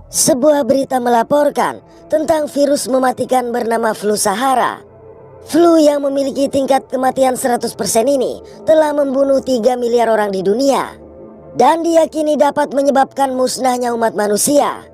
Sebuah berita melaporkan tentang virus mematikan bernama flu Sahara. Flu yang memiliki tingkat kematian 100% ini telah membunuh 3 miliar orang di dunia dan diyakini dapat menyebabkan musnahnya umat manusia.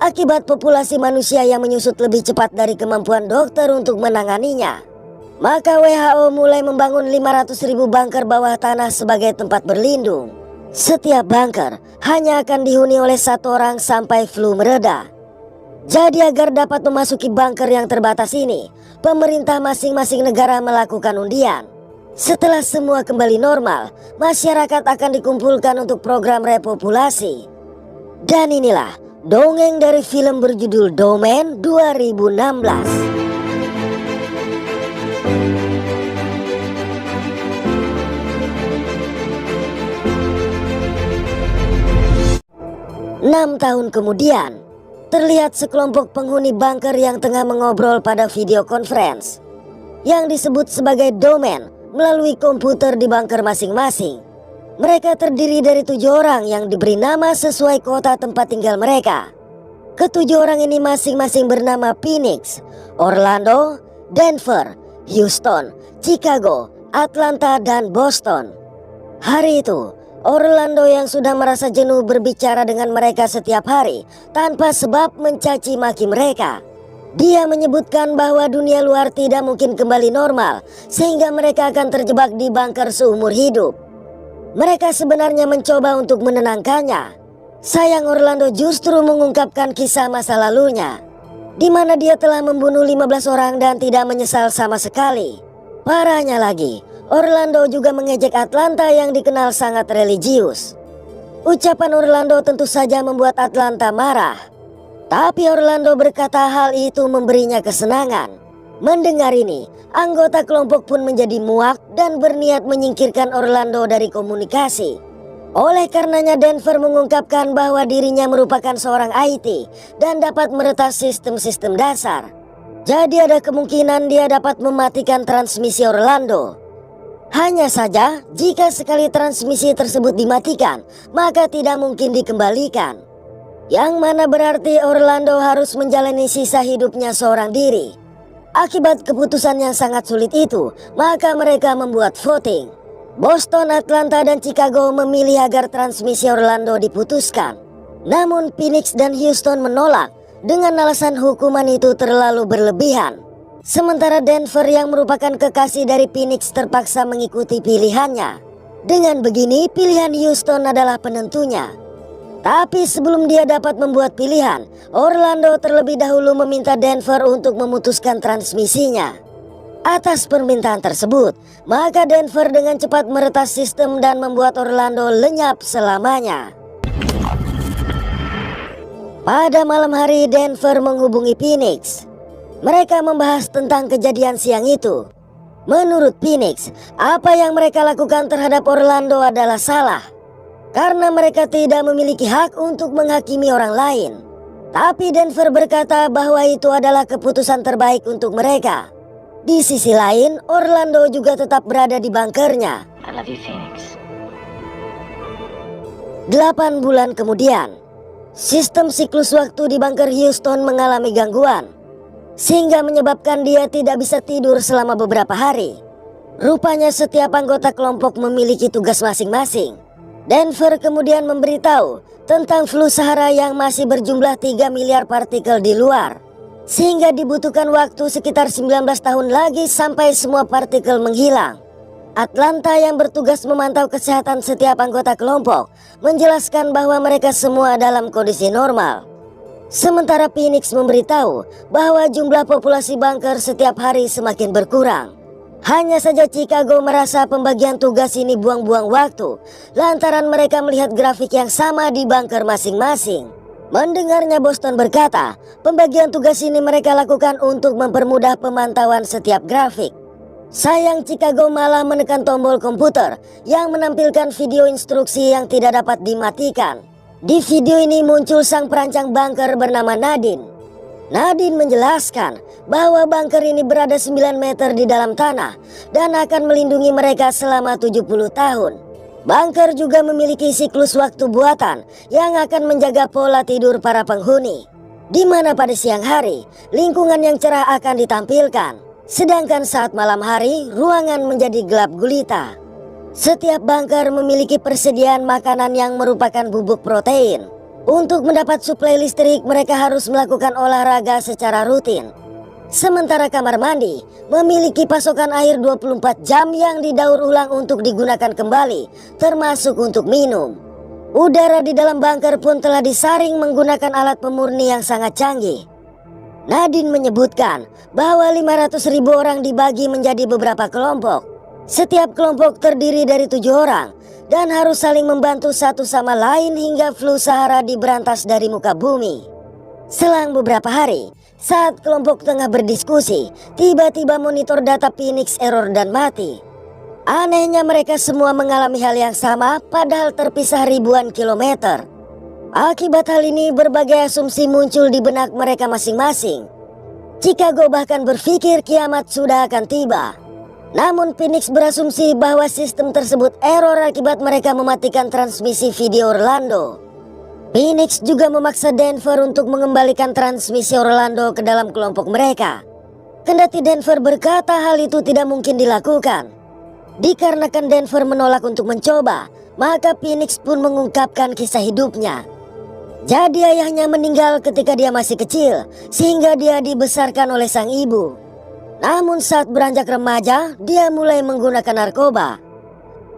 Akibat populasi manusia yang menyusut lebih cepat dari kemampuan dokter untuk menanganinya, maka WHO mulai membangun 500.000 bunker bawah tanah sebagai tempat berlindung. Setiap bunker hanya akan dihuni oleh 1 orang sampai flu mereda. Jadi agar dapat memasuki bunker yang terbatas ini, pemerintah masing-masing negara melakukan undian. Setelah semua kembali normal, masyarakat akan dikumpulkan untuk program repopulasi. Dan inilah dongeng dari film berjudul Domain 2016. 6 tahun kemudian, terlihat sekelompok penghuni bunker yang tengah mengobrol pada video conference yang disebut sebagai domain melalui komputer di bunker masing-masing. Mereka terdiri dari 7 orang yang diberi nama sesuai kota tempat tinggal mereka. Ketujuh orang ini masing-masing bernama Phoenix, Orlando, Denver, Houston, Chicago, Atlanta, dan Boston. Hari itu, Orlando yang sudah merasa jenuh berbicara dengan mereka setiap hari tanpa sebab mencaci maki mereka. Dia menyebutkan bahwa dunia luar tidak mungkin kembali normal sehingga mereka akan terjebak di bunker seumur hidup. Mereka sebenarnya mencoba untuk menenangkannya. Sayang Orlando justru mengungkapkan kisah masa lalunya, di mana dia telah membunuh 15 orang dan tidak menyesal sama sekali. Parahnya lagi, Orlando juga mengejek Atlanta yang dikenal sangat religius. Ucapan Orlando tentu saja membuat Atlanta marah. Tapi Orlando berkata hal itu memberinya kesenangan. Mendengar ini, anggota kelompok pun menjadi muak dan berniat menyingkirkan Orlando dari komunikasi. Oleh karenanya Denver mengungkapkan bahwa dirinya merupakan seorang IT dan dapat meretas sistem-sistem dasar. Jadi ada kemungkinan dia dapat mematikan transmisi Orlando. Hanya saja, jika sekali transmisi tersebut dimatikan, maka tidak mungkin dikembalikan. Yang mana berarti Orlando harus menjalani sisa hidupnya seorang diri. Akibat keputusan yang sangat sulit itu, maka mereka membuat voting. Boston, Atlanta, dan Chicago memilih agar transmisi Orlando diputuskan. Namun Phoenix dan Houston menolak dengan alasan hukuman itu terlalu berlebihan. Sementara Denver yang merupakan kekasih dari Phoenix terpaksa mengikuti pilihannya. Dengan begini pilihan Houston adalah penentunya. Tapi sebelum dia dapat membuat pilihan, Orlando terlebih dahulu meminta Denver untuk memutuskan transmisinya. Atas permintaan tersebut, maka Denver dengan cepat meretas sistem dan membuat Orlando lenyap selamanya. Pada malam hari Denver menghubungi Phoenix. Mereka membahas tentang kejadian siang itu. Menurut Phoenix, apa yang mereka lakukan terhadap Orlando adalah salah, karena mereka tidak memiliki hak untuk menghakimi orang lain. Tapi Denver berkata bahwa itu adalah keputusan terbaik untuk mereka. Di sisi lain, Orlando juga tetap berada di bunkernya. I love you, Phoenix. 8 bulan kemudian, sistem siklus waktu di bunker Houston mengalami gangguan, sehingga menyebabkan dia tidak bisa tidur selama beberapa hari. Rupanya setiap anggota kelompok memiliki tugas masing-masing. Denver kemudian memberitahu tentang flu Sahara yang masih berjumlah 3 miliar partikel di luar, sehingga dibutuhkan waktu sekitar 19 tahun lagi sampai semua partikel menghilang. Atlanta yang bertugas memantau kesehatan setiap anggota kelompok menjelaskan bahwa mereka semua dalam kondisi normal. Sementara Phoenix memberitahu bahwa jumlah populasi bunker setiap hari semakin berkurang. Hanya saja Chicago merasa pembagian tugas ini buang-buang waktu, lantaran mereka melihat grafik yang sama di bunker masing-masing. Mendengarnya Boston berkata, pembagian tugas ini mereka lakukan untuk mempermudah pemantauan setiap grafik. Sayang Chicago malah menekan tombol komputer yang menampilkan video instruksi yang tidak dapat dimatikan. Di video ini muncul sang perancang bunker bernama Nadine. Nadine menjelaskan bahwa bunker ini berada 9 meter di dalam tanah dan akan melindungi mereka selama 70 tahun. Bunker juga memiliki siklus waktu buatan yang akan menjaga pola tidur para penghuni, di mana pada siang hari lingkungan yang cerah akan ditampilkan, sedangkan saat malam hari ruangan menjadi gelap gulita. Setiap bunker memiliki persediaan makanan yang merupakan bubuk protein. Untuk mendapat suplai listrik mereka harus melakukan olahraga secara rutin. Sementara kamar mandi memiliki pasokan air 24 jam yang didaur ulang untuk digunakan kembali, termasuk untuk minum. Udara di dalam bunker pun telah disaring menggunakan alat pemurni yang sangat canggih. Nadine menyebutkan bahwa 500.000 orang dibagi menjadi beberapa kelompok. Setiap kelompok terdiri dari 7 orang dan harus saling membantu satu sama lain hingga flu Sahara diberantas dari muka bumi. Selang beberapa hari, saat kelompok tengah berdiskusi, tiba-tiba monitor data Phoenix error dan mati. Anehnya mereka semua mengalami hal yang sama padahal terpisah ribuan kilometer. Akibat hal ini berbagai asumsi muncul di benak mereka masing-masing. Chicago bahkan berpikir kiamat sudah akan tiba. Namun Phoenix berasumsi bahwa sistem tersebut error akibat mereka mematikan transmisi video Orlando. Phoenix juga memaksa Denver untuk mengembalikan transmisi Orlando ke dalam kelompok mereka. Kendati Denver berkata hal itu tidak mungkin dilakukan. Dikarenakan Denver menolak untuk mencoba, maka Phoenix pun mengungkapkan kisah hidupnya. Jadi ayahnya meninggal ketika dia masih kecil, sehingga dia dibesarkan oleh sang ibu. Namun saat beranjak remaja, dia mulai menggunakan narkoba.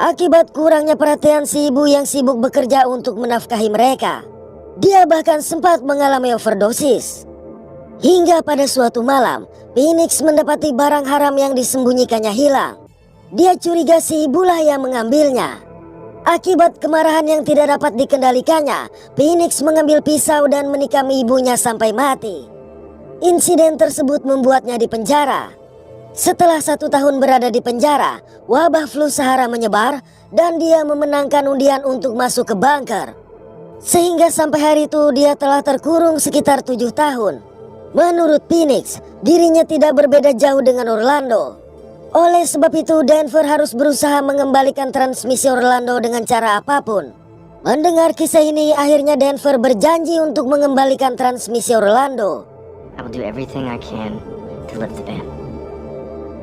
Akibat kurangnya perhatian si ibu yang sibuk bekerja untuk menafkahi mereka, dia bahkan sempat mengalami overdosis. Hingga pada suatu malam, Phoenix mendapati barang haram yang disembunyikannya hilang. Dia curiga si ibulah yang mengambilnya. Akibat kemarahan yang tidak dapat dikendalikannya, Phoenix mengambil pisau dan menikam ibunya sampai mati. Insiden tersebut membuatnya dipenjara. Setelah 1 tahun berada di penjara, wabah flu Sahara menyebar dan dia memenangkan undian untuk masuk ke bunker. Sehingga sampai hari itu dia telah terkurung sekitar 7 tahun. Menurut Phoenix, dirinya tidak berbeda jauh dengan Orlando. Oleh sebab itu Denver harus berusaha mengembalikan transmisi Orlando dengan cara apapun. Mendengar kisah ini, akhirnya Denver berjanji untuk mengembalikan transmisi Orlando. I will do everything I can to lift the ban.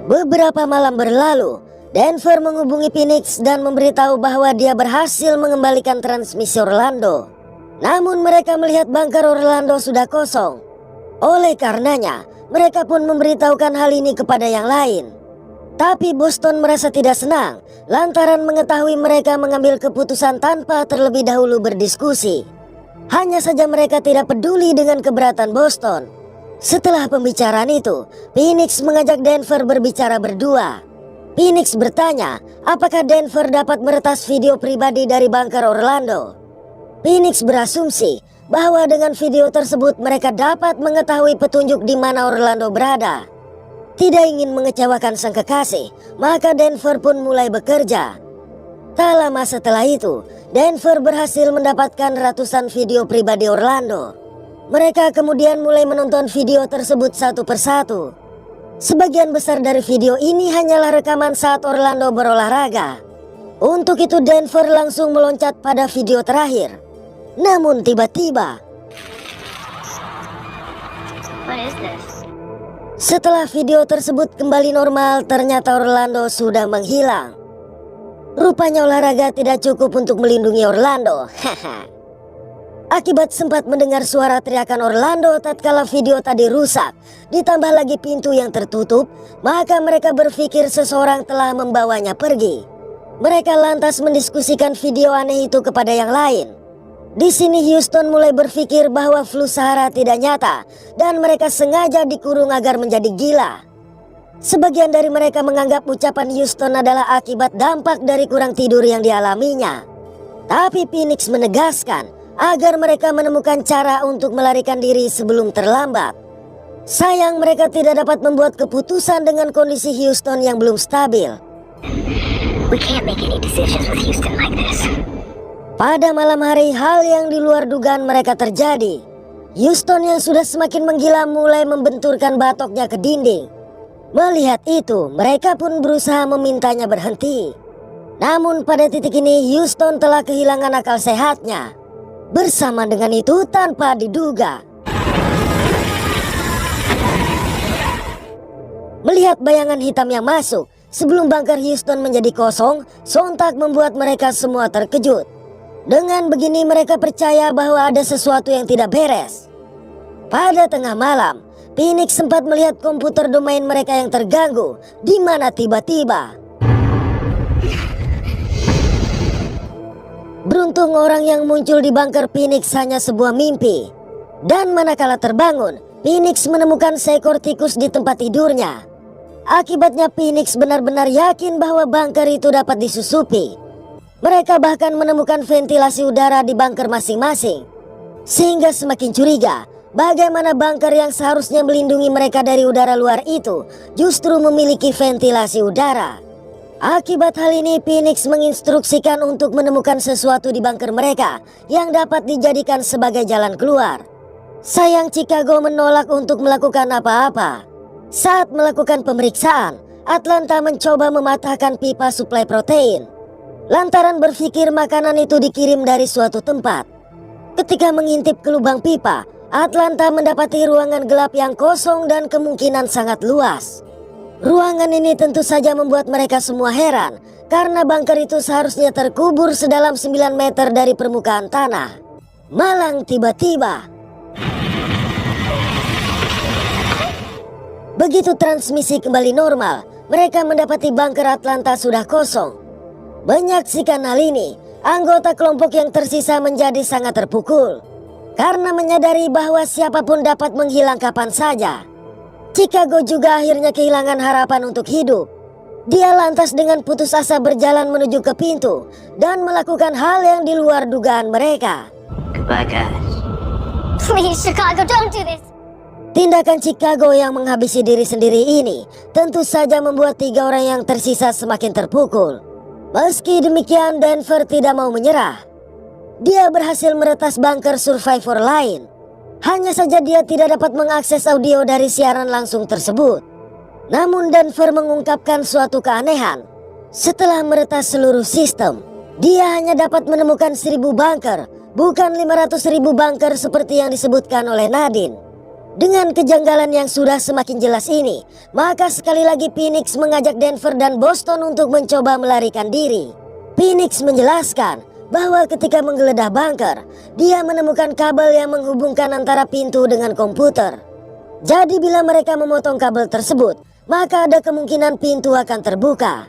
Beberapa malam berlalu, Denver menghubungi Phoenix dan memberitahu bahwa dia berhasil mengembalikan transmisi Orlando. Namun mereka melihat bunker Orlando sudah kosong. Oleh karenanya, mereka pun memberitahukan hal ini kepada yang lain. Tapi Boston merasa tidak senang lantaran mengetahui mereka mengambil keputusan tanpa terlebih dahulu berdiskusi. Hanya saja mereka tidak peduli dengan keberatan Boston. Setelah pembicaraan itu, Phoenix mengajak Denver berbicara berdua. Phoenix bertanya apakah Denver dapat meretas video pribadi dari bunker Orlando. Phoenix berasumsi bahwa dengan video tersebut mereka dapat mengetahui petunjuk di mana Orlando berada. Tidak ingin mengecewakan sang kekasih, maka Denver pun mulai bekerja. Tak lama setelah itu, Denver berhasil mendapatkan ratusan video pribadi Orlando. Mereka kemudian mulai menonton video tersebut satu persatu. Sebagian besar dari video ini hanyalah rekaman saat Orlando berolahraga. Untuk itu Denver langsung meloncat pada video terakhir. Namun tiba-tiba, What is this? setelah video tersebut kembali normal, ternyata Orlando sudah menghilang. Rupanya olahraga tidak cukup untuk melindungi Orlando. Haha. Akibat sempat mendengar suara teriakan Orlando tatkala video tadi rusak, ditambah lagi pintu yang tertutup, maka mereka berpikir seseorang telah membawanya pergi. Mereka lantas mendiskusikan video aneh itu kepada yang lain. Di sini Houston mulai berpikir bahwa flu Sahara tidak nyata dan mereka sengaja dikurung agar menjadi gila. Sebagian dari mereka menganggap ucapan Houston adalah akibat dampak dari kurang tidur yang dialaminya. Tapi Phoenix menegaskan agar mereka menemukan cara untuk melarikan diri sebelum terlambat. Sayang mereka tidak dapat membuat keputusan dengan kondisi Houston yang belum stabil. We can't make any decisions with Houston like this. Pada malam hari hal yang di luar dugaan mereka terjadi. Houston yang sudah semakin menggila mulai membenturkan batoknya ke dinding. Melihat itu, mereka pun berusaha memintanya berhenti. Namun pada titik ini Houston telah kehilangan akal sehatnya. Bersama dengan itu tanpa diduga, melihat bayangan hitam yang masuk sebelum bunker Houston menjadi kosong, sontak membuat mereka semua terkejut. Dengan begini mereka percaya bahwa ada sesuatu yang tidak beres. Pada tengah malam, Phoenix sempat melihat komputer domain mereka yang terganggu, di mana tiba-tiba beruntung orang yang muncul di bunker Phoenix hanya sebuah mimpi. Dan manakala terbangun, Phoenix menemukan seekor tikus di tempat tidurnya. Akibatnya Phoenix benar-benar yakin bahwa bunker itu dapat disusupi. Mereka bahkan menemukan ventilasi udara di bunker masing-masing. Sehingga semakin curiga bagaimana bunker yang seharusnya melindungi mereka dari udara luar itu justru memiliki ventilasi udara. Akibat hal ini Phoenix menginstruksikan untuk menemukan sesuatu di bunker mereka yang dapat dijadikan sebagai jalan keluar. Sayang Chicago menolak untuk melakukan apa-apa. Saat melakukan pemeriksaan, Atlanta mencoba mematahkan pipa suplai protein lantaran berpikir makanan itu dikirim dari suatu tempat. Ketika mengintip ke lubang pipa, Atlanta mendapati ruangan gelap yang kosong dan kemungkinan sangat luas. Ruangan ini tentu saja membuat mereka semua heran karena bunker itu seharusnya terkubur sedalam 9 meter dari permukaan tanah. Malang tiba-tiba begitu transmisi kembali normal, mereka mendapati bunker Atlanta sudah kosong. Menyaksikan hal ini, anggota kelompok yang tersisa menjadi sangat terpukul karena menyadari bahwa siapapun dapat menghilang kapan saja. Chicago juga akhirnya kehilangan harapan untuk hidup. Dia lantas dengan putus asa berjalan menuju ke pintu dan melakukan hal yang di luar dugaan mereka. Goodbye, guys. Please, Chicago, don't do this. Tindakan Chicago yang menghabisi diri sendiri ini tentu saja membuat 3 orang yang tersisa semakin terpukul. Meski demikian, Denver tidak mau menyerah. Dia berhasil meretas bunker survivor lain. Hanya saja dia tidak dapat mengakses audio dari siaran langsung tersebut. Namun Denver mengungkapkan suatu keanehan. Setelah meretas seluruh sistem, dia hanya dapat menemukan 1000 bunker, bukan 500.000 bunker seperti yang disebutkan oleh Nadine. Dengan kejanggalan yang sudah semakin jelas ini, maka sekali lagi Phoenix mengajak Denver dan Boston untuk mencoba melarikan diri. Phoenix menjelaskan bahwa ketika menggeledah bunker, dia menemukan kabel yang menghubungkan antara pintu dengan komputer. Jadi bila mereka memotong kabel tersebut, maka ada kemungkinan pintu akan terbuka.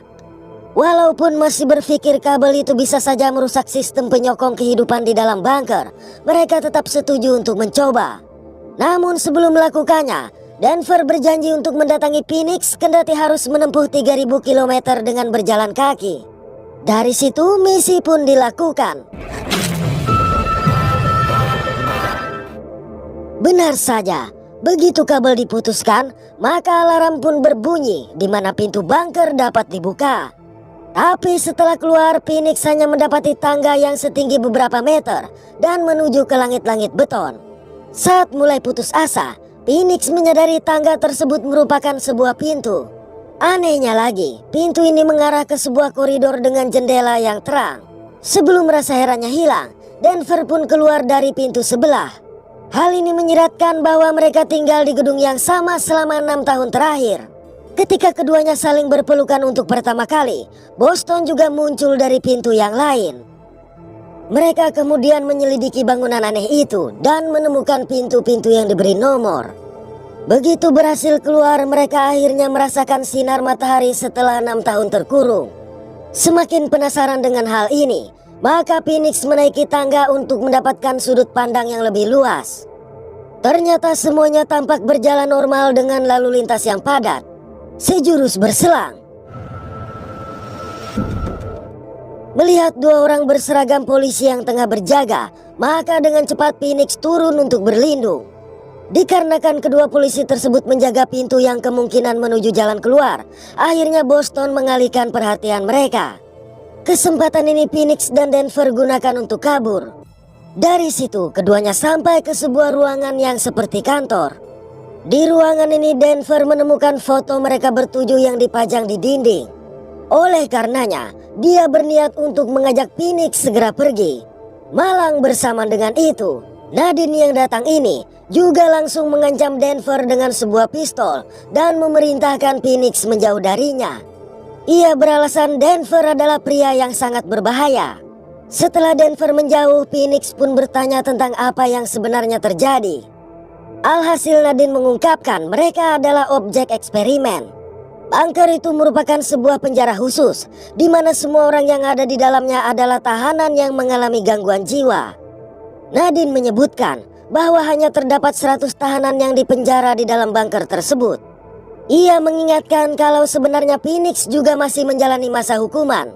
Walaupun masih berpikir kabel itu bisa saja merusak sistem penyokong kehidupan di dalam bunker, mereka tetap setuju untuk mencoba. Namun sebelum melakukannya, Denver berjanji untuk mendatangi Phoenix kendati harus menempuh 3.000 km dengan berjalan kaki. Dari situ misi pun dilakukan. Benar saja, begitu kabel diputuskan, maka alarm pun berbunyi di mana pintu bunker dapat dibuka. Tapi setelah keluar, Phoenix hanya mendapati tangga yang setinggi beberapa meter dan menuju ke langit-langit beton. Saat mulai putus asa, Phoenix menyadari tangga tersebut merupakan sebuah pintu. Anehnya lagi, pintu ini mengarah ke sebuah koridor dengan jendela yang terang. Sebelum rasa herannya hilang, Denver pun keluar dari pintu sebelah. Hal ini menyiratkan bahwa mereka tinggal di gedung yang sama selama 6 tahun terakhir. Ketika keduanya saling berpelukan untuk pertama kali, Boston juga muncul dari pintu yang lain. Mereka kemudian menyelidiki bangunan aneh itu dan menemukan pintu-pintu yang diberi nomor. Begitu berhasil keluar, mereka akhirnya merasakan sinar matahari setelah 6 tahun terkurung. Semakin penasaran dengan hal ini, maka Phoenix menaiki tangga untuk mendapatkan sudut pandang yang lebih luas. Ternyata semuanya tampak berjalan normal dengan lalu lintas yang padat. Sejurus berselang, melihat 2 orang berseragam polisi yang tengah berjaga, maka dengan cepat Phoenix turun untuk berlindung. Dikarenakan kedua polisi tersebut menjaga pintu yang kemungkinan menuju jalan keluar, akhirnya Boston mengalihkan perhatian mereka. Kesempatan ini Phoenix dan Denver gunakan untuk kabur. Dari situ keduanya sampai ke sebuah ruangan yang seperti kantor. Di ruangan ini Denver menemukan foto mereka bertujuh yang dipajang di dinding. Oleh karenanya, Dia berniat untuk mengajak Phoenix segera pergi. Malang bersamaan dengan itu, Nadine yang datang ini juga langsung mengancam Denver dengan sebuah pistol dan memerintahkan Phoenix menjauh darinya. Ia beralasan Denver adalah pria yang sangat berbahaya. Setelah Denver menjauh, Phoenix pun bertanya tentang apa yang sebenarnya terjadi. Alhasil Nadine mengungkapkan mereka adalah objek eksperimen. Bunker itu merupakan sebuah penjara khusus di mana semua orang yang ada di dalamnya adalah tahanan yang mengalami gangguan jiwa. Nadine menyebutkan bahwa hanya terdapat 100 tahanan yang dipenjara di dalam bunker tersebut. Ia mengingatkan kalau sebenarnya Phoenix juga masih menjalani masa hukuman.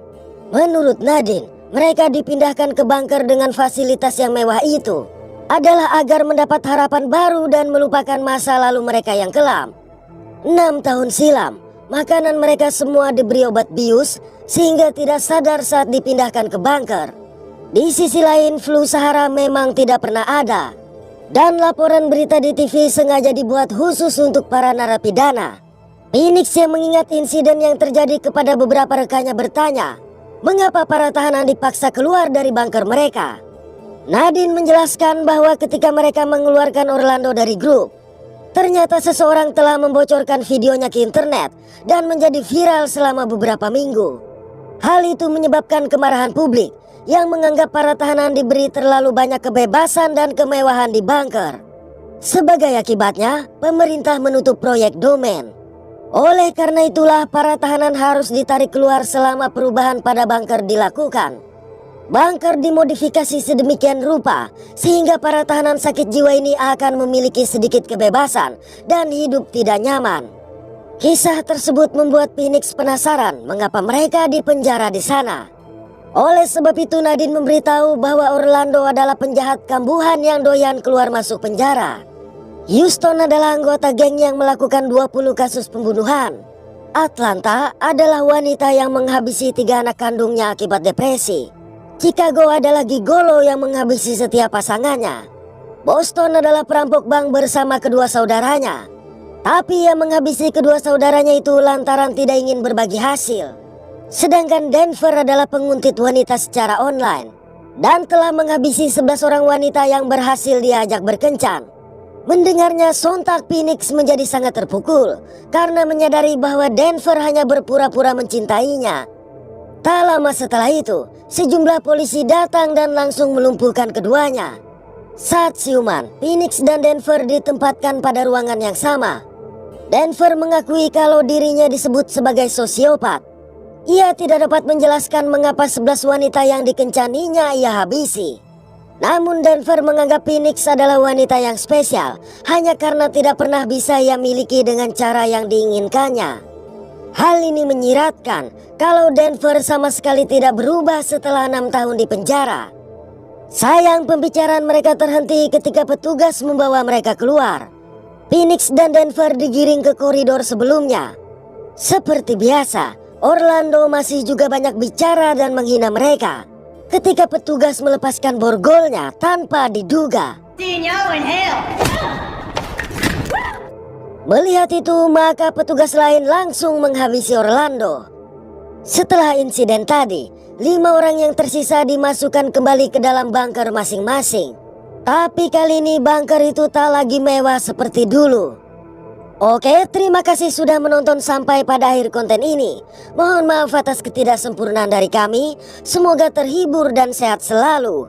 Menurut Nadine, mereka dipindahkan ke bunker dengan fasilitas yang mewah itu adalah agar mendapat harapan baru dan melupakan masa lalu mereka yang kelam. 6 tahun silam, makanan mereka semua diberi obat bius sehingga tidak sadar saat dipindahkan ke bunker. Di sisi lain, flu Sahara memang tidak pernah ada. Dan laporan berita di TV sengaja dibuat khusus untuk para narapidana. Phoenix yang mengingat insiden yang terjadi kepada beberapa rekannya bertanya, mengapa para tahanan dipaksa keluar dari bunker mereka? Nadine menjelaskan bahwa ketika mereka mengeluarkan Orlando dari grup, ternyata seseorang telah membocorkan videonya ke internet dan menjadi viral selama beberapa minggu. Hal itu menyebabkan kemarahan publik yang menganggap para tahanan diberi terlalu banyak kebebasan dan kemewahan di bunker. Sebagai akibatnya, pemerintah menutup proyek Domain. Oleh karena itulah para tahanan harus ditarik keluar selama perubahan pada bunker dilakukan. Bunker dimodifikasi sedemikian rupa sehingga para tahanan sakit jiwa ini akan memiliki sedikit kebebasan dan hidup tidak nyaman. Kisah tersebut membuat Phoenix penasaran mengapa mereka dipenjara di sana. Oleh sebab itu Nadine memberitahu bahwa Orlando adalah penjahat kambuhan yang doyan keluar masuk penjara. Houston adalah anggota geng yang melakukan 20 kasus pembunuhan. Atlanta adalah wanita yang menghabisi 3 anak kandungnya akibat depresi. Chicago adalah gigolo yang menghabisi setiap pasangannya. Boston adalah perampok bank bersama kedua saudaranya. Tapi ia menghabisi kedua saudaranya itu lantaran tidak ingin berbagi hasil. Sedangkan Denver adalah penguntit wanita secara online dan telah menghabisi 11 orang wanita yang berhasil diajak berkencan. Mendengarnya sontak Phoenix menjadi sangat terpukul karena menyadari bahwa Denver hanya berpura-pura mencintainya. Tak lama setelah itu, sejumlah polisi datang dan langsung melumpuhkan keduanya. Saat siuman, Phoenix dan Denver ditempatkan pada ruangan yang sama. Denver mengakui kalau dirinya disebut sebagai sosiopat. Ia tidak dapat menjelaskan mengapa 11 wanita yang dikencaninya ia habisi. Namun Denver menganggap Phoenix adalah wanita yang spesial hanya karena tidak pernah bisa ia miliki dengan cara yang diinginkannya. Hal ini menyiratkan kalau Denver sama sekali tidak berubah setelah 6 tahun di penjara. Sayang pembicaraan mereka terhenti ketika petugas membawa mereka keluar. Phoenix dan Denver digiring ke koridor sebelumnya. Seperti biasa, Orlando masih juga banyak bicara dan menghina mereka ketika petugas melepaskan borgolnya tanpa diduga. Melihat itu, maka petugas lain langsung menghabisi Orlando. Setelah insiden tadi, 5 orang yang tersisa dimasukkan kembali ke dalam bunker masing-masing. Tapi kali ini bunker itu tak lagi mewah seperti dulu. Oke, terima kasih sudah menonton sampai pada akhir konten ini. Mohon maaf atas ketidaksempurnaan dari kami. Semoga terhibur dan sehat selalu.